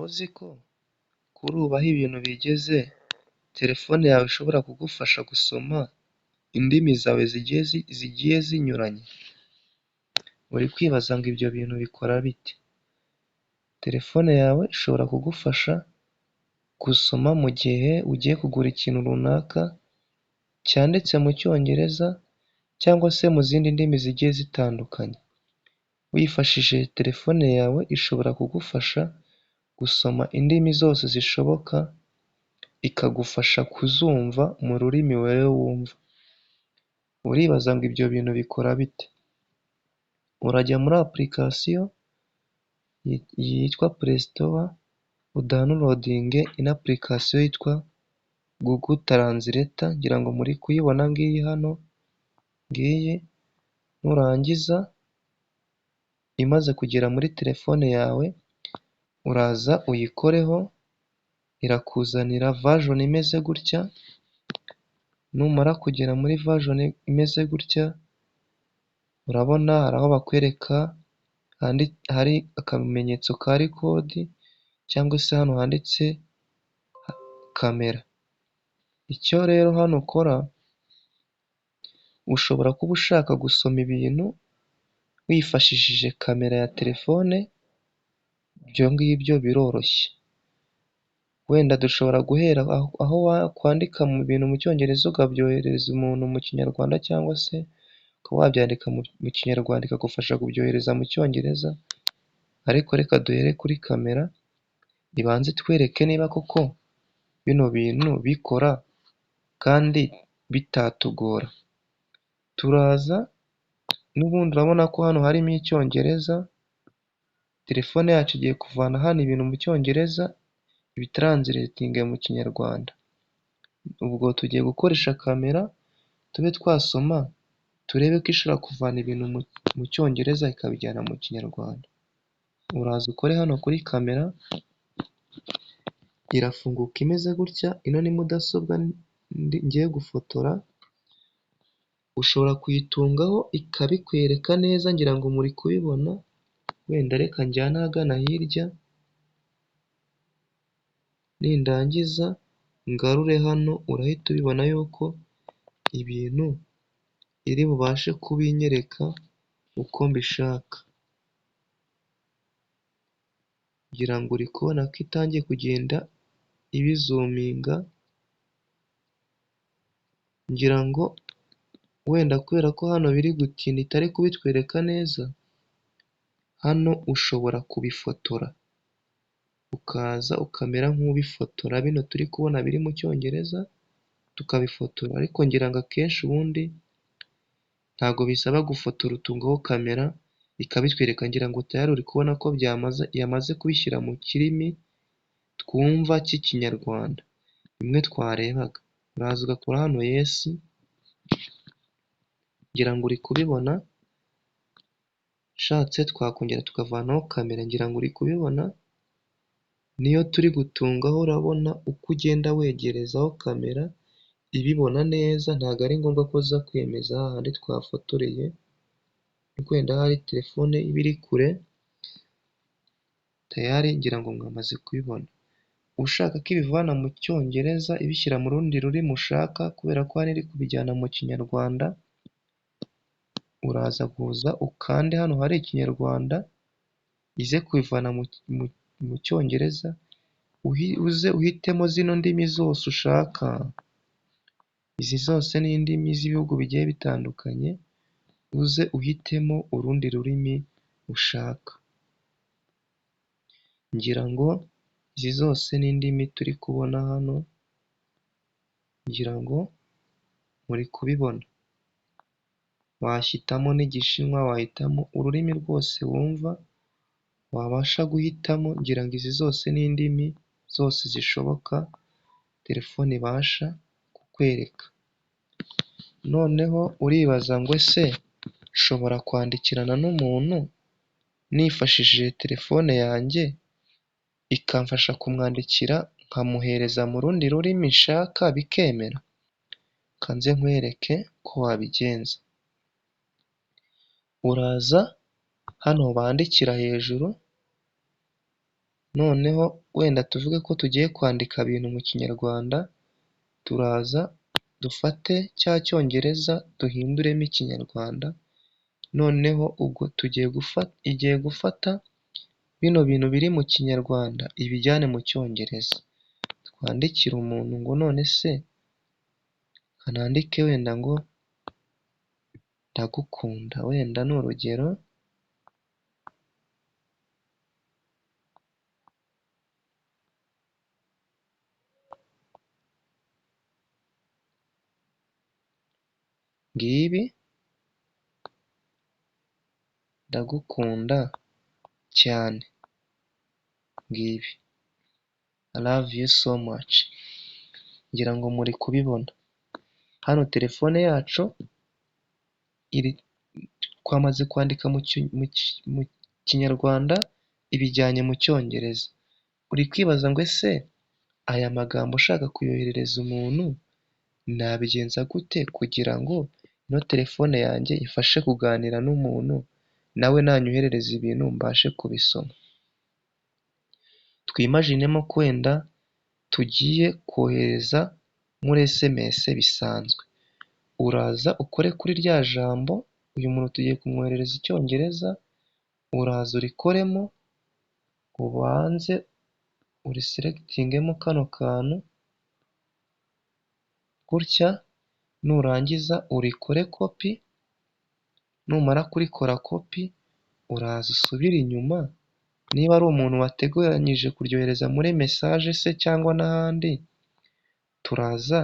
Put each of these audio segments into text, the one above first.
Uzi ko kuri ubu aho ibintu bigeze, telefone yawe ishobora kugufasha gusoma indimi zawe zigiye zinyuranye? Uri kwibaza ngo ibyo bintu bikora bite? Telefone yawe ishobora kugufasha gusoma mu gihe ugiye kugura ikintu runaka cyanditse mu cyongereza cyangwa se mu zindi ndimi zigiye zitandukanye. Wifashishije telefone yawe ishobora kugufasha gusoma indimi zose zishoboka, ikagufasha kuzumva mu rurimi wowe wumva. Uribaza ngo ibyo bintu bikora bite? Urajya muri application yitwa Play Store, udawunilodinge ino application yitwa Google Translator, ngira ngo muri kuyibona ngiyi hano, ngiyi. Nurangiza imaze kugera muri telefone yawe, uraza uyikoreho, irakuzanira version imeze gutya. Numara kugera muri version imeze gutya, urabona hari aho bakwereka hari akamenyetso ka record, cyangwa se hano handitse kamera. Icyo rero hano ukora, ushobora kuba ushaka gusoma ibintu wifashishije kamera ya telefone. Ibyo ngibyo biroroshye. Wenda dushobora guhera aho wakwandika mu bintu mu cyongereza ukabyoherereza umuntu mu kinyarwanda, cyangwa se ukaba wabyandika mu kinyarwanda ikagufasha kubyohereza mu cyongereza. Ariko reka duhere kuri kamera, ibanze twereke niba koko bino bintu bikora kandi bitatugora. Turaza n'ubundi, urabona ko hano harimo icyongereza. Telefone yacu igiye kuvana hano ibintu mu cyongereza ibitranslatinge mu kinyarwanda. Ubwo tugiye gukoresha kamera tube twasoma, turebe ko ishobora kuvana ibintu mu cyongereza ikabijyana mu kinyarwanda. Uraza ukore hano kuri kamera, irafunguka imeze gutya. Ino ni mudasobwa ngiye gufotora. Ushobora kuyitungaho ikabikwereka neza, ngira ngo muri kubibona. Wenda reka njyane ahagana hirya, nindangiza ngarure hano, urahita ubibona yuko ibintu iri bubashe kubinyereka uko mbishaka. Ngira ngo uri kubona ko itangiye kugenda ibizuminga. Ngira ngo wenda kubera ko hano biri gutinda itari kubitwereka neza, hano ushobora kubifotora, ukaza ukamera nk'ubifotora bino turi kubona biri mu cyongereza, tukabifotora. Ariko ngira ngo akenshi ubundi ntabwo bisaba gufotora, utungaho kamera ikabitwereka. Ngira ngo tayari uri kubona ko yamaze kubishyira mu kirimi twumva cy'ikinyarwanda, bimwe twarebaga. Uraza ugakora hano yes, ngira ngo uri kubibona. Shatse twakongera tukavanaho kamera, ngira ngo uri kubibona. Niyo turi gutungaho, urabona uko ugenda wegerezaho kamera ibibona neza. Ntabwo ari ngombwa ko uza kwemeza hahandi twafotoreye, wenda hari telefone iba iri kure. Tayari ngira ngo mwamaze kubibona. Ushaka ko ibivana mu cyongereza ibishyira mu rundi rurimi ushaka, kubera ko hano iri kubijyana mu kinyarwanda, uraza kuza ukande hano hari ikinyarwanda, ize kubivana mu cyongereza. Uze uhitemo zino ndimi zose ushaka. Izi zose ni indimi z'ibihugu bigiye bitandukanye. Uze uhitemo urundi rurimi ushaka. Ngira ngo izi zose ni indimi turi kubona hano, ngira ngo muri kubibona. Wahitamo n'igishinwa, wahitamo ururimi rwose wumva wabasha guhitamo. Ngira ngo izi zose ni indimi zose zishoboka telefone ibasha kukwereka. Noneho uribaza ngo ese nshobora kwandikirana n'umuntu nifashishije telefone yanjye ikamfasha kumwandikira nkamuhereza mu rundi rurimi nshaka bikemera? Kanze nkwereke ko wabigenza. Uraza hano bandikira hejuru, noneho wenda tuvuge ko tugiye kwandika ibintu mu kinyarwanda, turaza dufate cya cyongereza duhinduremo ikinyarwanda, noneho ubwo igiye gufata bino bintu biri mu kinyarwanda ibijyane mu cyongereza. Twandikire umuntu ngo none se kanandike wenda ngo ndagukunda, wenda ni urugero. Ngibi ndagukunda cyane, ngibi I love you so much. Ngira ngo muri kubibona hano telefone yacu twamaze kwandika mu kinyarwanda ibijyanye mu cyongereza. Uri kwibaza ngo ese aya magambo ushaka kuyoherereza umuntu nabigenza gute kugira ngo ino telefone yanjye ifashe kuganira n'umuntu nawe nanyoherereza ibintu mbashe kubisoma. Twimajinemo ko wenda tugiye kohereza muri SMS bisanzwe. Uraza ukore kuri rya jambo, uyu muntu tugiye kumwoherereza icyongereza, uraza urikoremo, ubanze uriselectingemo kano kantu gutya, nurangiza urikore copy, numara kurikora copy uraza usubire inyuma, niba ari umuntu wateganyije kuryohereza muri message se cyangwa n'ahandi, turaza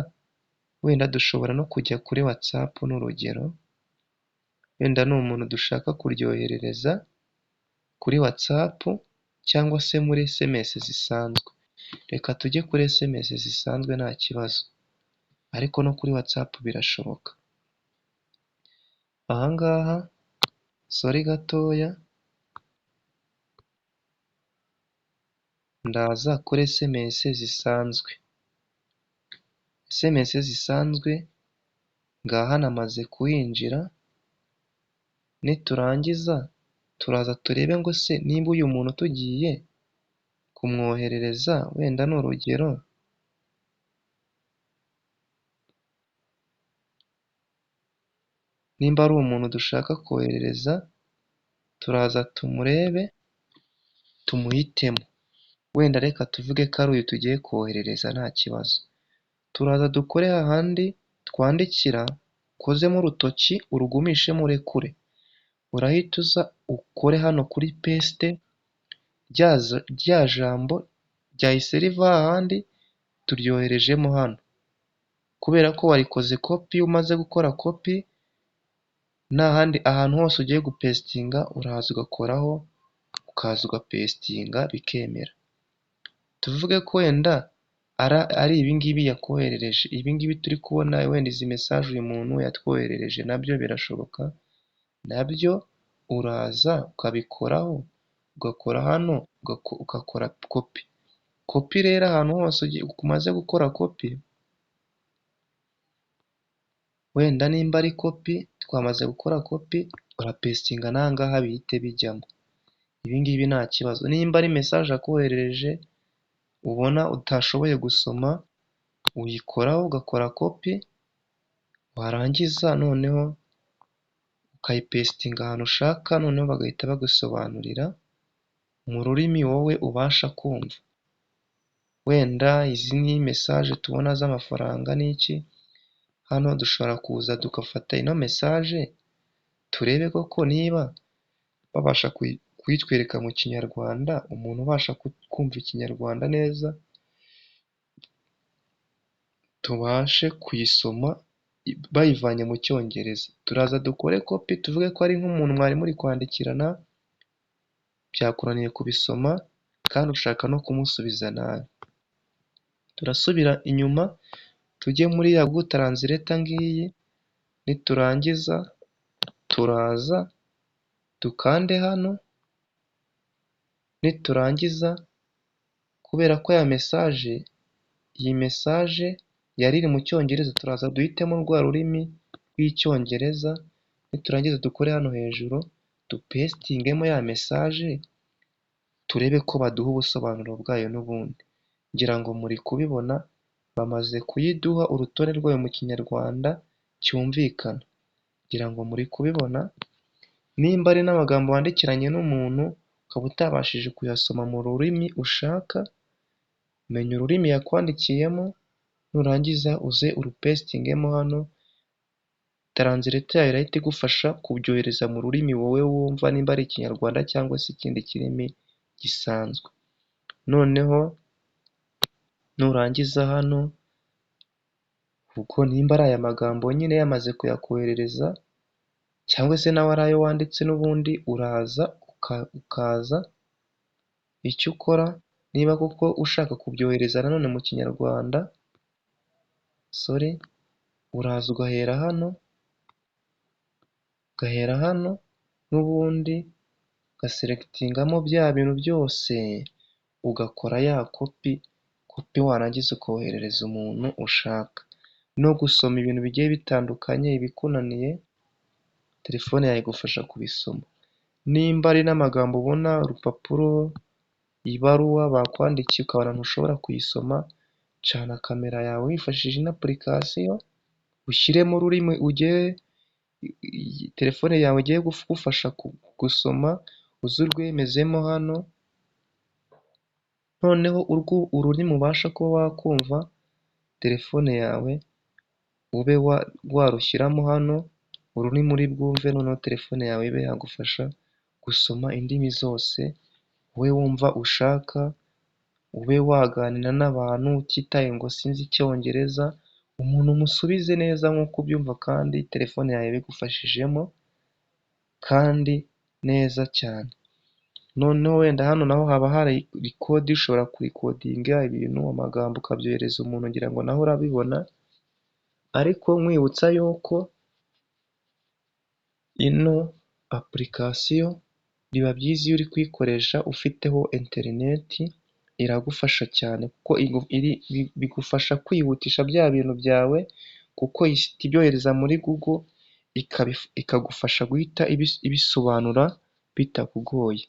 wenda dushobora no kujya kuri WhatsApp n'urugero, wenda ni umuntu dushaka kuryoherereza kuri WhatsApp cyangwa se muri SMS zisanzwe. Reka tujye kuri SMS zisanzwe nta kibazo, ariko no kuri WhatsApp birashoboka. Ahangaha sorry gatoya, ndaza kuri SMS zisanzwe. SMS zisanzwe ngaha namaze kuhinjira, niturangiza turaza turebe ngo se nimba uyu muntu tugiye kumwoherereza wenda ni urugero, nimba ari umuntu dushaka koherereza, turaza tumurebe tumuhitemo, wenda reka tuvuge ko ari uyu tugiye koherereza nta kibazo. Turaza dukore hahandi twandikira ukozemo urutoki urugumishemo urekure, urahita uza ukore hano kuri paste, rya jambo ryahise riva hahandi turyoherejemo hano. Kubera ko warikoze copy, umaze gukora copy n'ahandi ahantu hose ugiye gupestinga urahaza ugakoraho, ukaza ugapestinga bikemera. Tuvuge ko wenda ari ibingibi yakoherereje, ibingibi turi kubona wenda izi message uyu muntu yatwoherereje nabyo birashoboka, nabyo uraza ukabikoraho, ugakora hano ugakora copy. Copy rero ahantu hose umaze gukora copy, wenda nimba ari copy twamaze gukora copy, urapestinga n'ahangaha bihite bijyamo. Ibingibi nta kibazo. Nimba ari message akoherereje ubona utashoboye gusoma, uyikoraho ugakora copy, warangiza noneho ukayipestinga ahantu ushaka, noneho bagahita bagusobanurira mu rurimi wowe ubasha kumva. Wenda izi ni message tubona z'amafaranga n'iki, hano dushobora kuza tugafata ino message turebe koko niba babasha kuyitwereka mu kinyarwanda, umuntu ubasha kumva ikinyarwanda neza, tubashe kuyisoma bayivanye mu cyongereza. Turaza dukore copy, tuvuge ko ari nk'umuntu mwari muri kwandikirana, byakunaniye kubisoma kandi ushaka no kumusubiza nabi. Turasubira inyuma tujye muri ya Google Translator ngiyi, niturangiza turaza dukande hano, niturangiza kubera ko iyi message yari iri mu cyongereza, turaza duhitemo rwa rurimi rw'icyongereza, niturangiza dukore hano hejuru dupestingemo ya message, turebe ko baduha ubusobanuro bwayo n'ubundi. Ngira ngo muri kubibona bamaze kuyiduha urutonde rwayo mu kinyarwanda cyumvikana. Ngira ngo muri kubibona, nimba ari n'amagambo wandikiranye n'umuntu ukaba utabashije kuyasoma mu rurimi ushaka, menya ururimi yakwandikiyemo, nurangiza uze urupesitingemo hano, taranzileta yayo irahita igufasha kubyohereza mu rurimi wowe wumva, nimba ari ikinyarwanda cyangwa se ikindi kirimi gisanzwe. Noneho nurangiza hano, ubwo nimba ari aya magambo nyine yamaze kuyakoherereza, cyangwa se nawe ari ayo wanditse n'ubundi, uraza ukaza icyo ukora, niba koko ushaka kubyohereza nanone mu kinyarwanda, uraza ugahera hano n'ubundi ugaseregitingamo bya bintu byose, ugakora ya kopi warangiza ukoherereza umuntu ushaka. No gusoma ibintu bigiye bitandukanye ibikunaniye, telefone yawe igufasha kubisoma. Nimba ari n'amagambo ubona, urupapuro, ibaruwa bakwandikiye ukabona ntushobora kuyisoma, cana kamera yawe wifashishije ino apurikasiyo, ushyiremo ururimi telefone yawe igiye kugufasha gusoma, uze urwemezemo hano, noneho ururimi ubasha kuba wakumva, telefone yawe ube warushyiramo hano, ururimi uri bwumve, noneho telefone yawe ibe yagufasha gusoma indimi zose wowe wumva ushaka, ube waganira n'abantu utitaye ngo sinzi icyongereza, umuntu umusubize neza nk'uko ubyumva kandi telefone yawe ibigufashijemo kandi neza cyane. Noneho wenda hano naho haba hari rikodi, ushobora kurikodinga ibintu, amagambo ukabyohereza umuntu, ngira ngo naho urabibona, ariko nkwibutsa yuko ino apurikasiyo biba byiza iyo uri kuyikoresha ufiteho interineti, iragufasha cyane kuko bigufasha kwihutisha bya bintu byawe, kuko ihita ibyohereza muri Google ikagufasha guhita ibisobanura bitakugoye.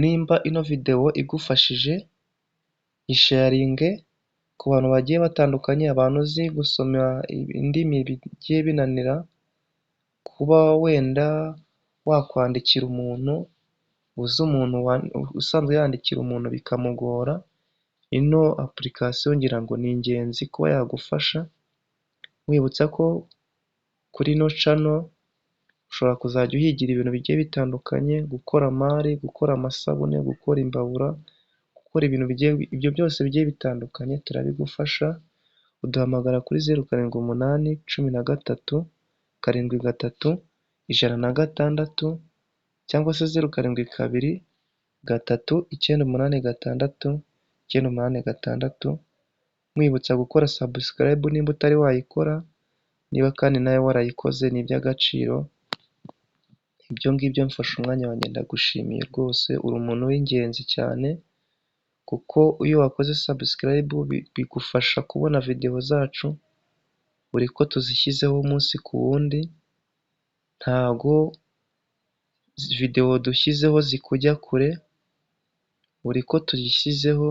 Nimba ino videwo igufashije, isharinge ku bantu bagiye batandukanye, abantu uzi gusoma indimi bigiye binanira, kuba wenda wakwandikira umuntu, uzi umuntu usanzwe yandikira umuntu bikamugora, ino apurikasiyo ngira ngo ni ingenzi kuba yagufasha. Wibutsa ko kuri ino cano ushobora kuzajya uhigira ibintu bigiye bitandukanye, gukora amari, gukora amasabune, gukora imbabura, gukora ibintu ibyo byose bigiye bitandukanye turabigufasha. Uduhamagara kuri 0788733106 cyangwa se 0723986986, mwibutsa gukora subscribe nimba utari wayikora, niba kandi nawe warayikoze ni iby'agaciro. Ibyo ngibyo mfashe umwanya wanjye ndagushimiye rwose, uri umuntu w'ingenzi cyane, kuko iyo wakoze subscribe bigufasha kubona videwo zacu buri ko tuzishyizeho umunsi ku wundi, ntago videwo dushyizeho zikujya kure, buri ko tuyishyizeho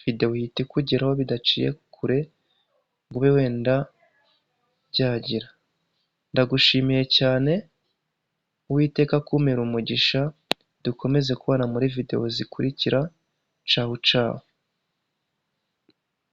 videwo ihita ikugeraho bidaciye kure ngo ube wenda byagira. Ndagushimiye cyane, Uwiteka akumpere umugisha, dukomeze kubana muri videwo zikurikira. Cawu cawu.